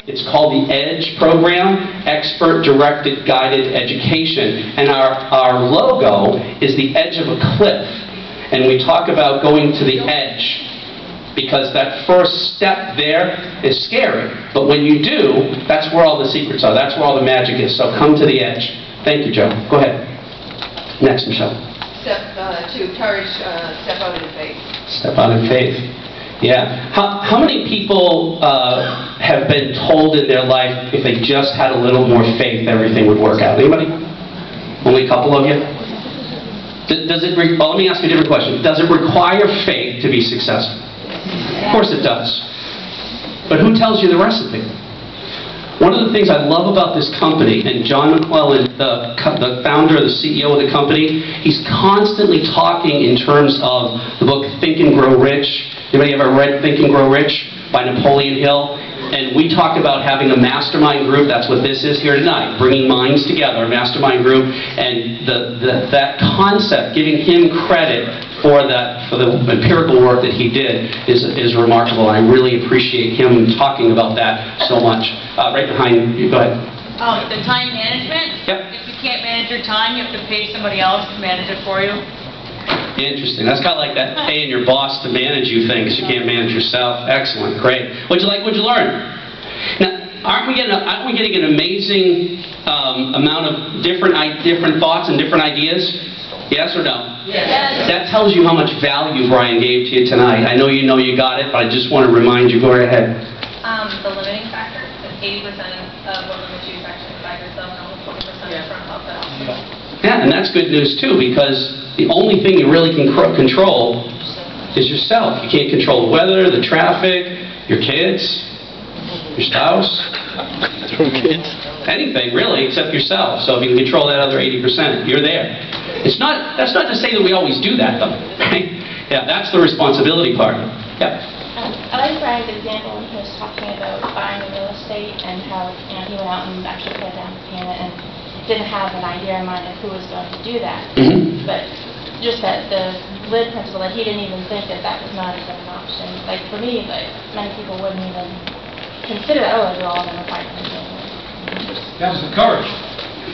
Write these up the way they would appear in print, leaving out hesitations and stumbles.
It's called the EDGE program, Expert Directed Guided Education. And our logo is the edge of a cliff. And we talk about going to the edge, because that first step there is scary. But when you do, that's where all the secrets are. That's where all the magic is. So come to the edge. Thank you, Joe. Go ahead. Next, Michelle. Step 2, courage, step out in faith. Step out in faith. Yeah. How many people have been told in their life if they just had a little more faith, everything would work out? Anybody? Only a couple of you? Let me ask you a different question. Does it require faith to be successful? Of course it does. But who tells you the recipe? One of the things I love about this company, and John Napoleon, the founder, the CEO of the company, he's constantly talking in terms of the book Think and Grow Rich. Anybody ever read Think and Grow Rich by Napoleon Hill? And we talk about having a mastermind group. That's what this is here tonight, bringing minds together, a mastermind group. And that concept, giving him credit for the empirical work that he did is remarkable. I really appreciate him talking about that so much. Right behind you, go ahead. The time management. Yep. If you can't manage your time, you have to pay somebody else to manage it for you. Interesting. That's kind of like that paying your boss to manage you thing because you can't manage yourself. Excellent. Great. What'd you like? What'd you learn? Now, aren't we getting an amazing amount of different thoughts and different ideas? Yes or no? Yes. That tells you how much value Brian gave to you tonight. I know you got it, but I just want to remind you. Go right ahead. The limiting factor, 80% of what limits you is actually inside yourself, and almost 20% is from outside. Yeah, and that's good news too, because the only thing you really can control is yourself. You can't control the weather, the traffic, your kids, your spouse, anything really except yourself. So if you can control that other 80%, you're there. That's not to say that we always do that though. Right? Yeah, that's the responsibility part. Yeah. I like Brian's example when he was talking about buying real estate and how he went out and actually put down the payment and didn't have an idea in mind of who was going to do that. Mm-hmm. But just that the lid principle, that he didn't even think that was not even an option. Like for me, many people wouldn't even consider that. Oh, they're all in an apartment. That was the courage.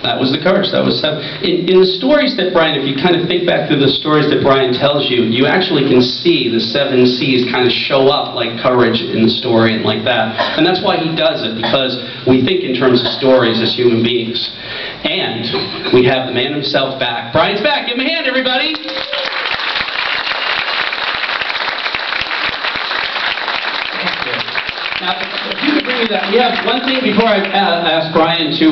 That was the courage. That was in the stories that Brian, if you kind of think back through the stories that Brian tells you, you actually can see the 7 C's kind of show up like courage in the story and like that. And that's why he does it, because we think in terms of stories as human beings. And we have the man himself back. Brian's back. Give him a hand, everybody. Now, if you could bring me that, we have one thing before I ask Brian to,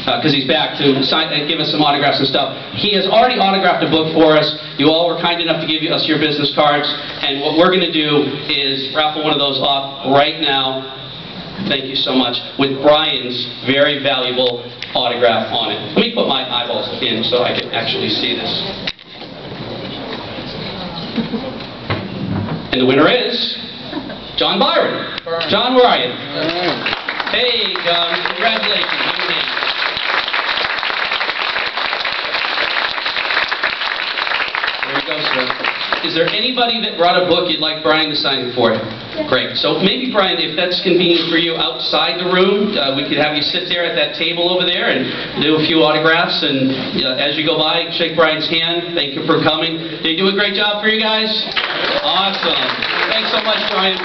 because he's back, to give us some autographs and stuff. He has already autographed a book for us. You all were kind enough to give us your business cards, and what we're going to do is raffle one of those off right now. Thank you so much. With Brian's very valuable autograph on it. Let me put my eyeballs in so I can actually see this. And the winner is John Byron. John, where are you? Hey, John. Congratulations. There you go, sir. Is there anybody that brought a book you'd like Brian to sign for you? Yeah. Great. So maybe, Brian, if that's convenient for you outside the room, we could have you sit there at that table over there and do a few autographs. And as you go by, shake Brian's hand. Thank you for coming. Did he do a great job for you guys? Awesome. Thanks so much, Brian.